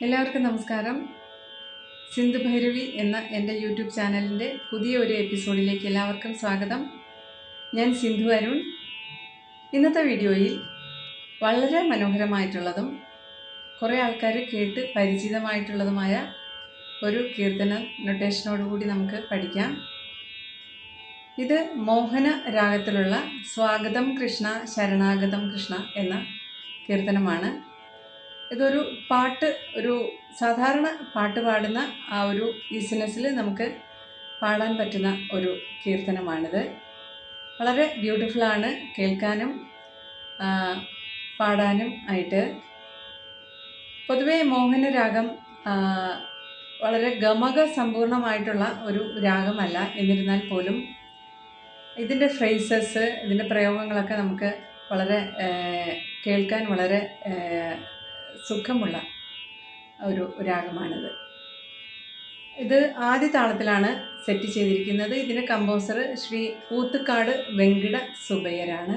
എല്ലാവർക്കും നമസ്കാരം. സിന്ധു ഭൈരവി എന്ന എൻ്റെ യൂട്യൂബ് ചാനലിൻ്റെ പുതിയ ഒരു എപ്പിസോഡിലേക്ക് എല്ലാവർക്കും സ്വാഗതം. ഞാൻ സിന്ധു അരുൺ. ഇന്നത്തെ വീഡിയോയിൽ വളരെ മനോഹരമായിട്ടുള്ളതും കുറേ ആൾക്കാർ കേട്ട് പരിചിതമായിട്ടുള്ളതുമായ ഒരു കീർത്തന നൊട്ടേഷനോടുകൂടി നമുക്ക് പഠിക്കാം. ഇത് മോഹന രാഗത്തിലുള്ള സ്വാഗതം കൃഷ്ണ ശരണാഗതം കൃഷ്ണ എന്ന കീർത്തനമാണ്. ഇതൊരു ഒരു സാധാരണ പാട്ട് പാടുന്ന ആ ഒരു ഈസിനെസ്സിൽ നമുക്ക് പാടാൻ പറ്റുന്ന ഒരു കീർത്തനമാണിത്. വളരെ ബ്യൂട്ടിഫുള്ളാണ് കേൾക്കാനും പാടാനും ആയിട്ട്. പൊതുവേ മോഹനരാഗം വളരെ ഗമക സമ്പൂർണമായിട്ടുള്ള ഒരു രാഗമല്ല. എന്നിരുന്നാൽ പോലും ഇതിൻ്റെ ഫ്രേസസ്, ഇതിൻ്റെ പ്രയോഗങ്ങളൊക്കെ നമുക്ക് വളരെ കേൾക്കാൻ വളരെ സുഖമുള്ള ഒരു രാഗമാണിത്. ഇത് ആദ്യ താളത്തിലാണ് സെറ്റ് ചെയ്തിരിക്കുന്നത്. ഇതിന് കമ്പോസർ ശ്രീ ഊത്തുകാട് വെങ്കിട സുബയ്യരാണ്.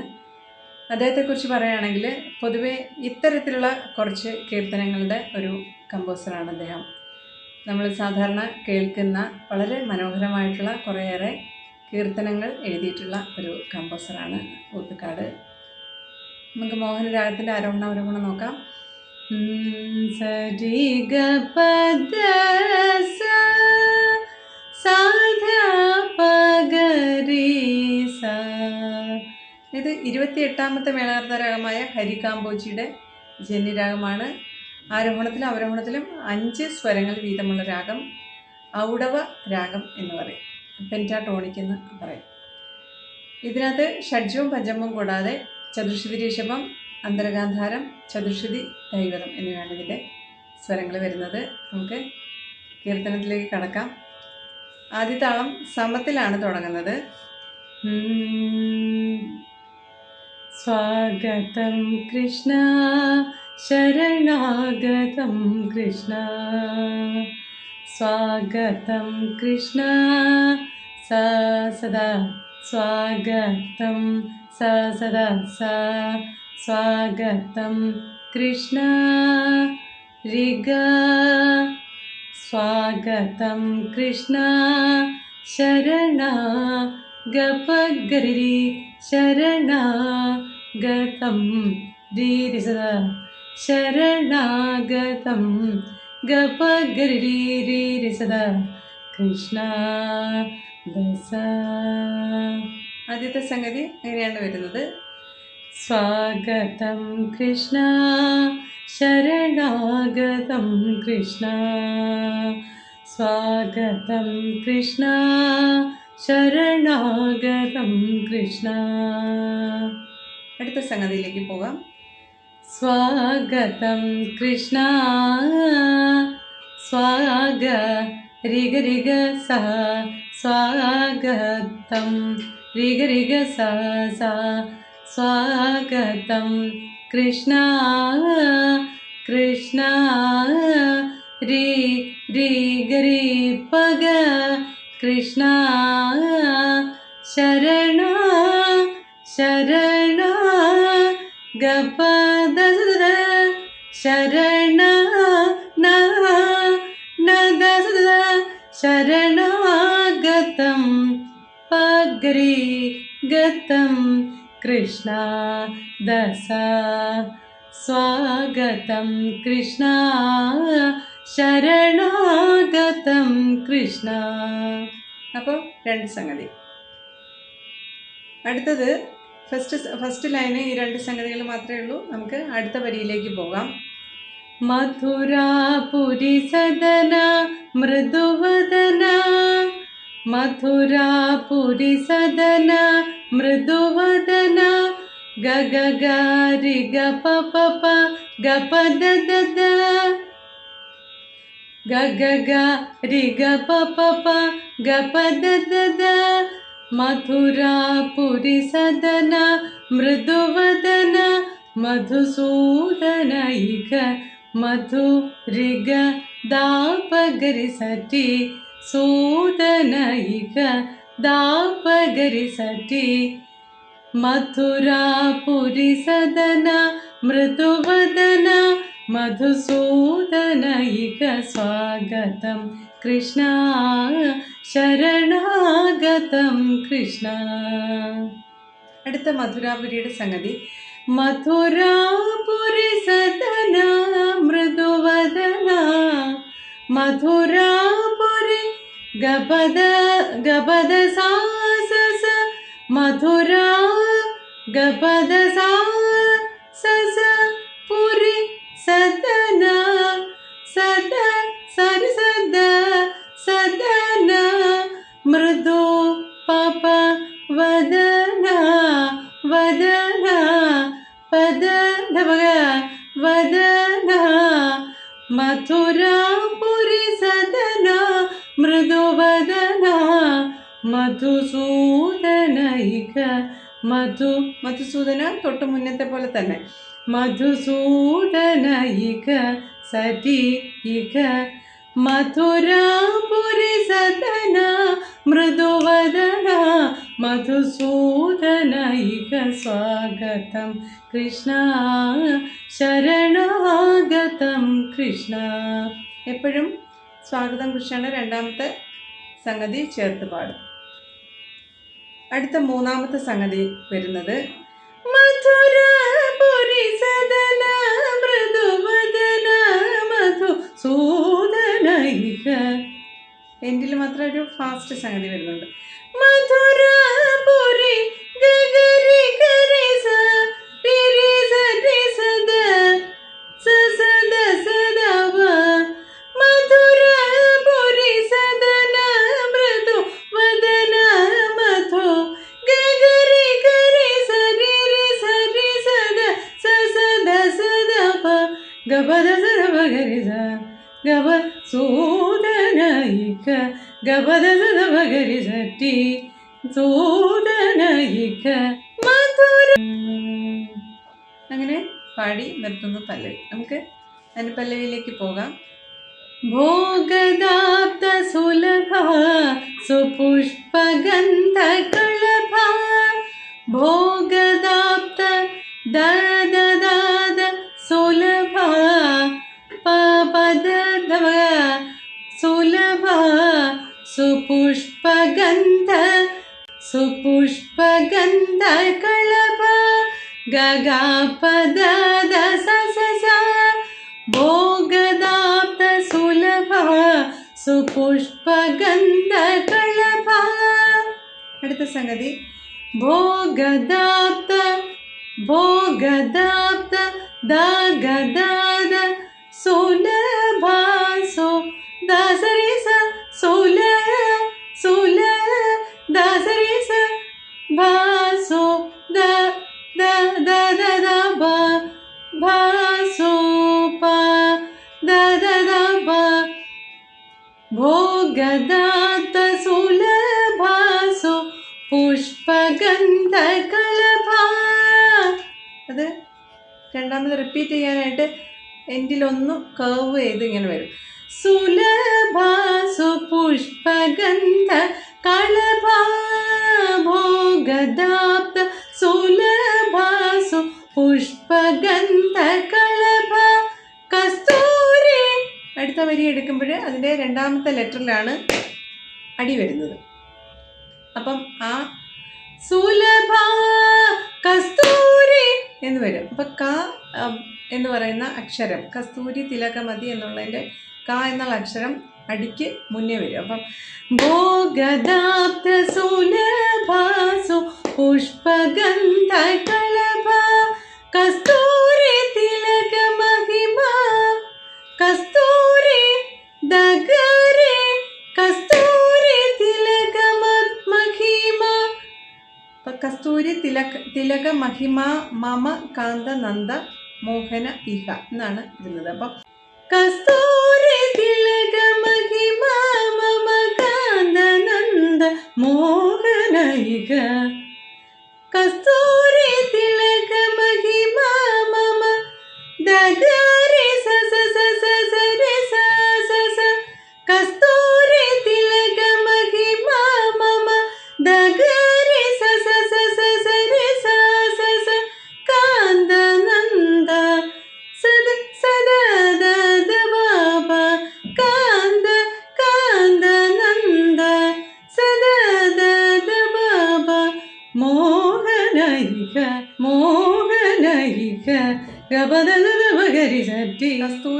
അദ്ദേഹത്തെക്കുറിച്ച് പറയുകയാണെങ്കിൽ പൊതുവെ ഇത്തരത്തിലുള്ള കുറച്ച് കീർത്തനങ്ങളുടെ ഒരു കമ്പോസറാണ് അദ്ദേഹം. നമ്മൾ സാധാരണ കേൾക്കുന്ന വളരെ മനോഹരമായിട്ടുള്ള കുറേയേറെ കീർത്തനങ്ങൾ എഴുതിയിട്ടുള്ള ഒരു കമ്പോസറാണ് ഊത്തുകാട്. നമുക്ക് മോഹനരാഗത്തിൻ്റെ ആരോഹണം നോക്കാം. സരി ഗ പദ സ സാധ പ ഗ രി സ. ഇത് 28ാമത്തെ മേളകർത്ത രാഗമായ ഹരികാംബോജിയുടെ ജന്യരാഗമാണ്. ആരോഹണത്തിലും അവരോഹണത്തിലും 5 സ്വരങ്ങൾ വീതമുള്ള രാഗം ഔഡവ രാഗം എന്ന് പറയും. പെൻറ്റാടോണിക് എന്ന് പറയും. ഇതിനകത്ത് ഷഡ്ജവും പഞ്ചമവും കൂടാതെ ചതുശ്രുതി ഋഷഭം, അന്തരഗാന്ധാരം, ചതുശ്രുതി ദൈവതം എന്നിവയാണ് ഇതിൻ്റെ സ്വരങ്ങൾ വരുന്നത്. നമുക്ക് കീർത്തനത്തിലേക്ക് കടക്കാം. ആദ്യ താളം സമത്തിലാണ് തുടങ്ങുന്നത്. സ്വാഗതം കൃഷ്ണ ശരണാഗതം കൃഷ്ണ, സ്വാഗതം കൃഷ്ണ സദാ, സ്വാഗതം സദാ സ്വാഗതം കൃഷ്ണ രിഗ, സ്വാഗതം കൃഷ്ണ ശരണാഗപഗരി ശരണാഗതം രി സദാ, ശരണാഗതം ഗപഗരി രി സദാ കൃഷ്ണ ദസ. ആദ്യത്തെ സംഗതി എങ്ങനെയാണ് വരുന്നത്? സ്വാഗതം കൃഷ്ണ ശരണാഗതം കൃഷ്ണ, സ്വാഗതം കൃഷ്ണ ശരണാഗതം കൃഷ്ണ. അടുത്ത സംഗതിയിലേക്ക് പോകാം. സ്വാഗതം കൃഷ്ണ സ്വാഗ രിഗ രിഗ സ, സ്വാഗതം രിഗ രിഗ സ സ്വാഗതം കൃഷ്ണ കൃഷ്ണ രി രി ഗരി പഗ കൃഷ്ണ ശരണ ശരണ ഗപദ ശരണ നദ ശരണാഗതം പഗരി ഗതം കൃഷ്ണ ദസ. സ്വാഗതം കൃഷ്ണ ശരണാഗതം കൃഷ്ണ. അപ്പോൾ 2 സംഗതി. അടുത്തത് ഫസ്റ്റ് ലൈന് ഈ 2 സംഗതികൾ മാത്രമേ ഉള്ളൂ. നമുക്ക് അടുത്ത വരിയിലേക്ക് പോകാം. മധുരാപുരി സദന മൃദുവദന, മധുരാപുരി സദന മൃദുവദന ഗ ഗ ഗ രി ഗ പ പ പ ഗ പ ദ ദ ദ, ഗ ഗ ഗ രി ഗ പ പ പ ഗ പ ദ ദ ദ. മധുരാപുരി സദന മൃദുവദന മധുസൂദന ഇക മധു രിഗ ദാപഗരി സറ്റി സൂദന ഇക ദാപഗരി സറ്റി. മധുരാപുരി സദന മൃദുവദന മധുസൂദനൈക സ്വാഗതം കൃഷ്ണ ശരണാഗതം കൃഷ്ണ. അടുത്ത മധുരാപുരിയുടെ സംഗതി. മധുരാപുരി സദന മൃദുവദന മധുരാപുരി ഗപദ ഗപദ സാസസ മധുരാ ഗപദ സാസസ പുരി സദന സദ സരി സദ സദന മൃദു പപ വദന വദന പദ വദന മധുരാപുരി സദന മൃദുവദന മധുസൂദനൈക മധുസൂദന തൊട്ട് മുന്നത്തെ പോലെ തന്നെ മധുസൂദനൈക സരി ഇക മധുരാപുരി സദന മൃദുവദന മധുസൂദനൈക സ്വാഗതം കൃഷ്ണ ശരണാഗതം കൃഷ്ണ. എപ്പോഴും സ്വാഗതം കൃഷ്ണയുടെ രണ്ടാമത്തെ സംഗതി ചേർത്ത് പാടും. അടുത്ത മൂന്നാമത്തെ സംഗതി വരുന്നത് മധുരാപുരി സദന മൃദുവദന മധുസൂദനൈക. എൻഡിൽ മാത്രം ഒരു ഫാസ്റ്റ് സംഗതി വരുന്നുണ്ട്. മധുരാപുരി ഗഗരി ഗരി സ രി സ രി സദ സ സദ സദവ മധുരാപുരി സദന മൃദു വദന മധു ഗഗരി ഗരി സ രി സ രി സദ സ സദ സദവ ഗപദ സദവ ഗരി സ ഗപ സൂദനൈക ഗപദ സദവ ഗരി സറ്റി സൂദനൈക മധുര. അങ്ങനെ പാടി നിർത്തുന്നു പല്ലവി. നമുക്ക് അനുപല്ലവിയിലേക്ക് പോകാം. ഭോഗദാപ്ത സുലഭ സുപുഷ്പഗന്ധ കളഭ ഭോഗദാപ്ത ദദ ദദ സുലഭ പദ സുലഭ സുപുഷ്പഗന്ധ സുപുഷ്പഗന്ധ കളഭ ഗഗപദ സ സ സ ഭോഗദാപ്ത സുലഭ സുപുഷ്പഗന്ധ കളഭ. അടുത്ത സംഗതി ഭോഗദാപ്ത ഭോഗദാപ്ത ദഗദാദ സുലഭ സോ ദാസരി സ സുല സുല ദാസരി സ ഭാസോ ദ ദ ദ ദ ദ ബ ഭാസോ പ ദ ദ ദ ബ ഭോഗദാത്ത സുലഭാസോ പുഷ്പഗന്ധ കളഭ. അത് രണ്ടാമത് റിപ്പീറ്റ് ചെയ്യാനായിട്ട് എൻഡിലൊന്ന് കർവ് ചെയ്ത് ഇങ്ങനെ വരും. സുലഭാസു പുഷ്പഗന്ധ കളഭ ഭോഗദാപ്ത സുലഭാസു പുഷ്പഗന്ധ കളഭ കസ്തൂരി. അടുത്ത വരി എടുക്കുമ്പോൾ അതിൻ്റെ രണ്ടാമത്തെ ലെറ്ററിലാണ് അടി വരുന്നത്. അപ്പം ആ സുലഭ കസ്തൂരി എന്ന് വരും. അപ്പം ക എന്ന് പറയുന്ന അക്ഷരം കസ്തൂരി തിലകമതി എന്നുള്ളതിൻ്റെ ക എന്നുള്ള അക്ഷരം അടിക്ക് മുന്നേ വരും. അപ്പം ഭോഗദാപ്ത സുലഭാസു പുഷ്പഗന്ധ കളഭ കസ്തൂരി തിലകമഹിമ കസ്തൂരി ദഗരെ കസ്തൂരി തിലകമഹിമ. കസ്തൂരി തിലക മഹിമ മമ കാന്ത നന്ദ മോഹന ഇഹ എന്നാണ് ഇരുന്നത്. അപ്പം കസ്തൂരി തിലക മഹിമ മമ കാന്ത നന്ദ മോഹന ഇഹ കസ്തൂരി തിലക മഹിമ മമ ദഗരി സ സ സ സ സ രി സ സ സ കസ്തൂരി തിലക മഹിമ മമ ദഗരി സ സ സ സ സ രി സ സ സ കാന്ത നന്ദ സദ സദ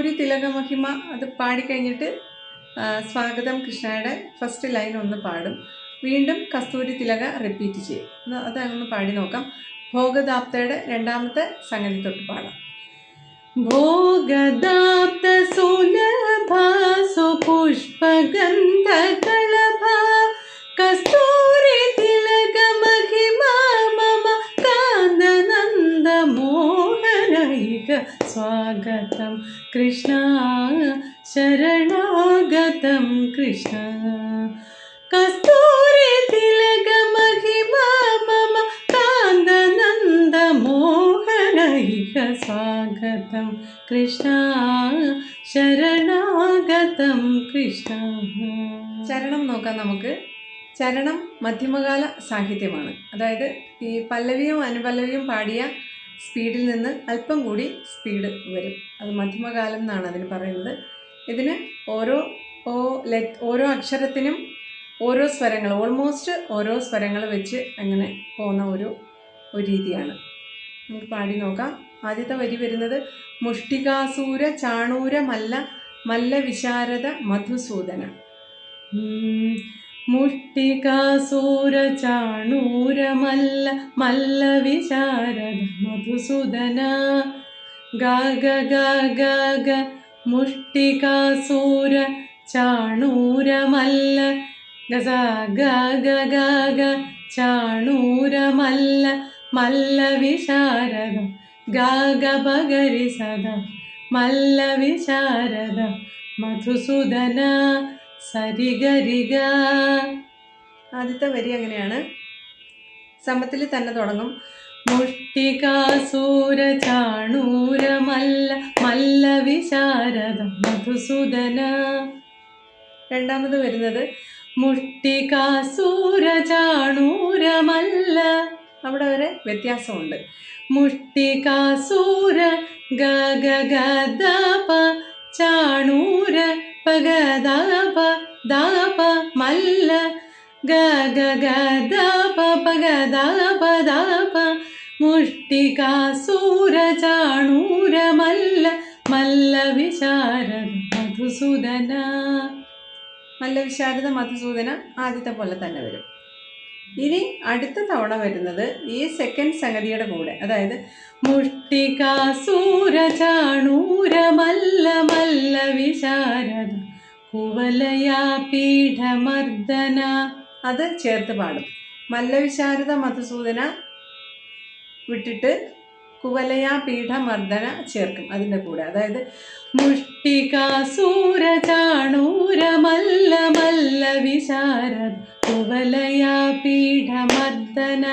കസ്തൂരി തിലകമഹിമ അത് പാടിക്കഴിഞ്ഞിട്ട് സ്വാഗതം കൃഷ്ണയുടെ ഫസ്റ്റ് ലൈൻ ഒന്ന് പാടും. വീണ്ടും കസ്തൂരി തിലക റിപ്പീറ്റ് ചെയ്യും. അതൊന്ന് പാടി നോക്കാം. ഭോഗദാപ്തയുടെ രണ്ടാമത്തെ സംഗതി തൊട്ട് പാടാം. ഭോഗദാപ്ത സുലഭ സുപുഷ്പഗന്ധ കളഭ കസ്തൂരി തിലക മഹിമാ മമ കാന്തനന്ദ മോഹനൈക സ്വാഗതം കൃഷ്ണ ശരണാഗതം കൃഷ്ണ കസ്തൂരി തിലക മഹിമാ മമ കാന്തനന്ദ മോഹനൈക സ്വാഗതം കൃഷ്ണ ശരണാഗതം കൃഷ്ണ. ചരണം നോക്കാം നമുക്ക്. ചരണം മധ്യമകാല സാഹിത്യമാണ്. അതായത് ഈ പല്ലവിയും അനുപല്ലവിയും പാടിയ സ്പീഡിൽ നിന്ന് അല്പം കൂടി സ്പീഡ് വരും. അത് മധ്യമകാലം എന്നാണ് അതിന് പറയുന്നത്. ഇതിന് ഓരോ അക്ഷരത്തിനും ഓരോ സ്വരങ്ങൾ, ഓൾമോസ്റ്റ് ഓരോ സ്വരങ്ങൾ വെച്ച് അങ്ങനെ പോകുന്ന ഒരു രീതിയാണ്. നമുക്ക് പാടി നോക്കാം. ആദ്യത്തെ വരി വരുന്നത് മുഷ്ടികാസൂര ചാണൂര മല്ല വിശാരദ മധുസൂദന. മുഷ്ടികാസൂര ചാണൂര മല്ല വിശാരദ മധുസൂദന ഗാഗ ഗാഗ ഗ മുഷ്ടികാസൂര ചാണൂര ഗസ ഗാഗ ഗാഗ ചാണൂര മല്ല വിശാരദ ഗാഗ ബഗരി സദ മല്ല വിശാരദ മധുസൂദന സരിഗരിഗ. ആദ്യത്തെ വരി അങ്ങനെയാണ്. സമത്തിൽ തന്നെ തുടങ്ങും. മുഷ്ടികാസൂര ചാണൂര മല്ല വിശാരദ മധുസൂദന. രണ്ടാമത് വരുന്നത് മുഷ്ടികാസൂര ചാണൂര മല്ല. അവിടെ വരെ വ്യത്യാസമുണ്ട്. മുഷ്ടികാസൂര ഗഗ ഗദപ ചാണൂര പഗദപ ദപ മല്ല ഗഗ ഗദപ പഗദപ ദപ മുഷ്ടികാസൂര ചാണൂര മല്ല വിശാരദ മധുസൂദന. മല്ല വിശാരദ മധുസൂദന ആദ്യത്തെ പോലെ തന്നെ വരും. ഇനി അടുത്ത തവണ വരുന്നത് ഈ സെക്കൻഡ് സംഗതിയുടെ കൂടെ, അതായത് മുഷ്ടികാസൂര ചാണൂര മല്ല വിശാരദ കുവലയാ പീഠമർദ്ദന. അത് ചേർത്ത് പാടും. മല്ലവിശാരദ മധുസൂദന വിട്ടിട്ട് കുവലയാ പീഠമർദ്ദന ചേർക്കും അതിൻ്റെ കൂടെ. അതായത് മുഷ്ടികാസൂര ചാണൂര മല്ല വിശാരദ കുവലയാ പീഠമർദ്ദന.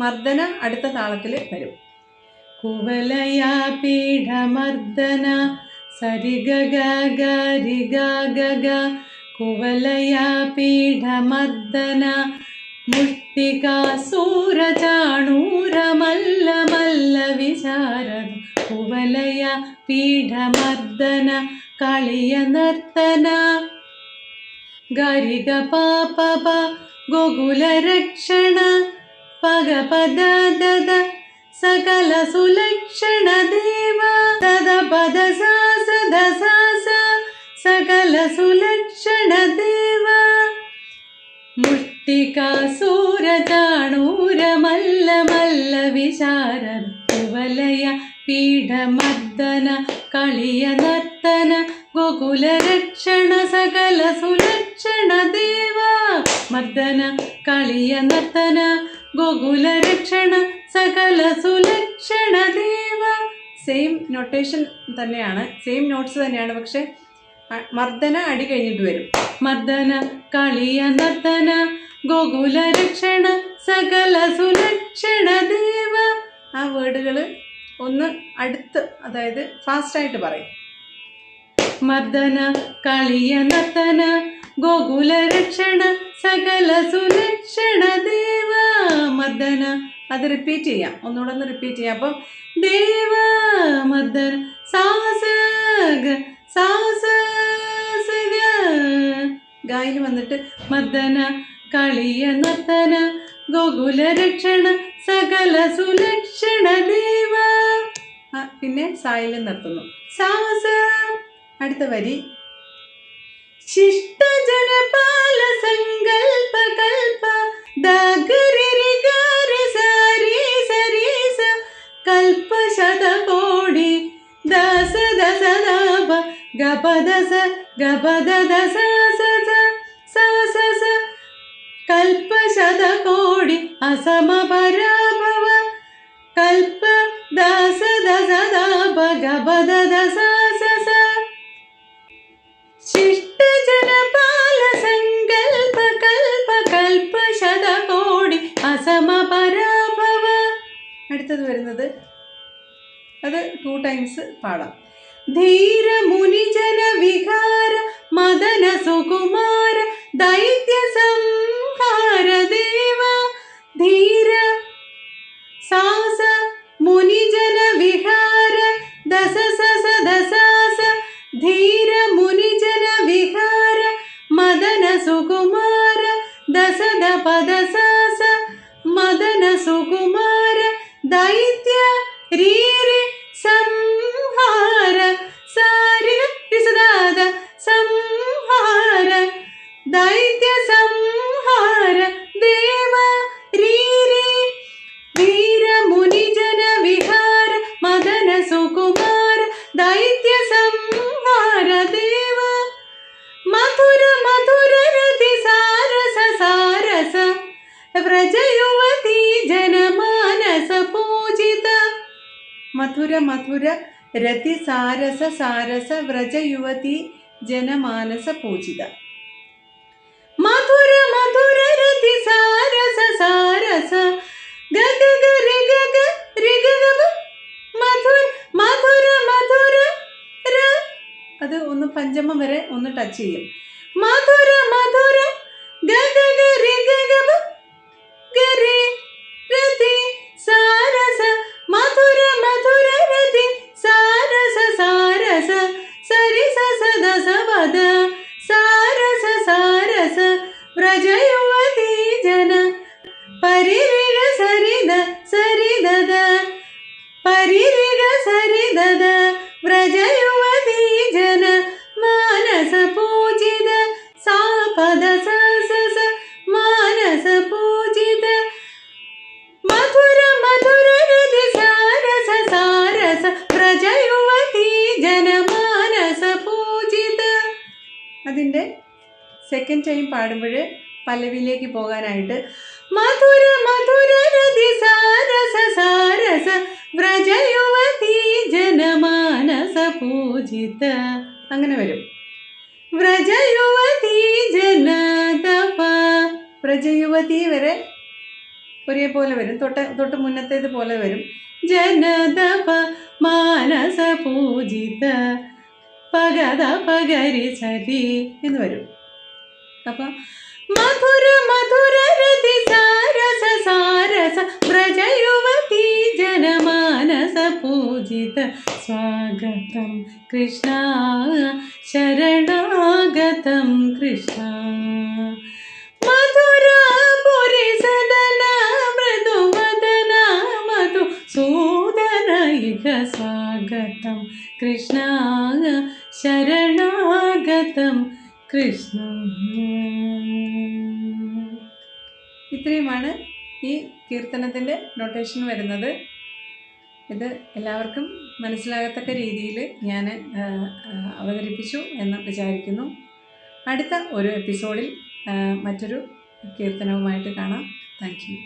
മർദ്ദന അടുത്ത താളത്തിൽ വരും. കുവലയാ പീഠമർദ്ദന സരിഗ ഗ രി ഗ കുവലയാ പീഠമർദ്ദന മുഷ്ടികാസൂര ചാണൂര മല്ല വിശാരദ കുവലയാ പീഠമർദ്ദന കളിയ നർത്തന ഗരിഗ പാപ ഗോകുല രക്ഷണ പഗ പദ ദദ സകല സുലക്ഷണ ദേവ തദ പദ സാസ ദസാസ സകല സുലക്ഷണ ദേവ മുഷ്ടികാസൂര ചാണൂര മല്ല വിശാരദ കുവലയ പീഠമർദ്ദന കളിയ നർത്തന ഗോകുല രക്ഷണ സകല സുലക്ഷണ ദേവ മർദ്ദന കളിയ നർത്തന ഗോകുല രക്ഷണ സകല സുലക്ഷണ ദേവ. സെയിം നൊട്ടേഷൻ തന്നെയാണ്, സെയിം നോട്ട്സ് തന്നെയാണ്, പക്ഷെ മർദ്ദന അടി കഴിഞ്ഞിട്ട് വരും. മർദ്ദന കളിയ നർത്തന ഗോകുല രക്ഷണ സകല സുലക്ഷണ ദേവ. ആ വേർഡുകൾ ഒന്ന് അടുത്ത്, അതായത് ഫാസ്റ്റായിട്ട് പറയും. മർദ്ദന കളിയ നർത്തന ഗോകുല രക്ഷണ സകല സുലക്ഷണ ദേവ മർദ്ദന. അത് റിപ്പീറ്റ് ചെയ്യാം, ഒന്നുകൂടെ ഒന്ന് റിപ്പീറ്റ് ചെയ്യാം. അപ്പം ദേവ മർദ്ദന സാസ ഗായിൽ വന്നിട്ട് മർദ്ദന കളിയ നർത്തന ഗോകുല രക്ഷണ സകല സുലക്ഷണ ദേവ. പിന്നെ സായിൽ നിർത്തുന്നു. സാസ. അടുത്ത വരി ശിഷ്ടജനപാല സങ്കൽപ്പ കൽപ്പ ദഗരിരിഗരി സരി സരി സ കൽപ്പ ശതകോടി ദസ ദസ ദപ ഗപദസ ഗപദസ സ സ സ കൽപ്പ ശതകോടി അസമ പരാഭവ കൽപ്പ ദസ ദസ ദപ ഗപദസ സ സ ശിഷ്ടജനപാല സങ്കൽപ്പ കൽപ്പ കൽപ്പ ശതകോടി അസമ പരാഭവ. അടുത്തത് വരുന്നത് അത് 2 times പാടാം. ധീര മുനിജന വിഹാര മദന സുകുമാര ദൈത്യ സംഹാര ദേവ ധീര സാസ മുനിജന വിഹാര ദസ സസ ദസാസ ധീര മുനിജന വിഹാര മദന സുകുമാര ദസ ദപ ദസാസ മദന സുകുമാര ദൈത്യ രീരി സംഹാര സാരിഗ രിസദാദ സംഹാര ദൈത്യ സംഹാര ദേവ രീരി ധീര മുനിജന വിഹാര മദന സുകുമാര ദൈത്യ സംഹാര ദേവ മധുര മധുര രതി സാരസ സാരസ വ്രജയുവതി ജനമാനസ പൂജിത മധുര മധുര രതി സാരസ സാരസ വ്രജയുവതി ജനമാനസ പൂജിത മധുര മധുര രതി സാരസ സാരസ ഗഗ രിഗ രിഗ മധുര മധുര മധുര ര അത് ഒന്ന് പഞ്ചമം വരെ ഒന്ന് ടച്ച് ചെയ്യും. മധുര മധുര ഗഗ രിഗ ഗരി രതി സാരസ മധുര മധുര രതി സാരസ സാരസ സരി സസ ദസ പദ സാരസ സാരസ വ്രജയുവതി ജന പരിരിഗ സരിദ സരിദ പരിരിഗ സരിദ വ്രജയുവതി ജന മാനസ പൂജിത സാപദ സ മാനസ പൂജിത മധുര മധുര രതി സാരസ സാരസ വ്രജയുവതി ജന മാനസ പൂജിത. അതിൻ്റെ സെക്കൻഡ് ടൈം പാടുമ്പോൾ പല്ലവിയിലേക്ക് പോകാനായിട്ട് മധുര മധുര രതി സാരസ സാരസ വ്രജയുവതി ജനമാനസ പൂജിത അങ്ങനെ വരും. വ്രജയുവതി ജനതപ വ്രജയുവതി വരെ ഒരേപോലെ വരും. തൊട്ട് മുന്നത്തേത് പോലെ വരും. ജനതപ മാനസ പൂജിത പഗത പഗരി സരി എന്ന് വരും. അപ്പം മധുര മധുര രതി സാരസ സാരസ വ്രജയുവതി ജനമാനസ പൂജിത സ്വാഗതം കൃഷ്ണ ശരണാഗതം കൃഷ്ണ മധുരാപുരി സദന മൃദുവദന മധു സൂദന ഇഹ സ്വാഗതം കൃഷ്ണ ശരണാഗതം കൃഷ്ണ. ഇത്രയുമാണ് ഈ കീർത്തനത്തിൻ്റെ നൊട്ടേഷൻ വരുന്നത്. ഇത് എല്ലാവർക്കും മനസ്സിലാകത്തക്ക രീതിയിൽ ഞാൻ അവതരിപ്പിച്ചു എന്ന് വിചാരിക്കുന്നു. അടുത്ത ഒരു എപ്പിസോഡിൽ മറ്റൊരു കീർത്തനവുമായിട്ട് കാണാം. Thank you.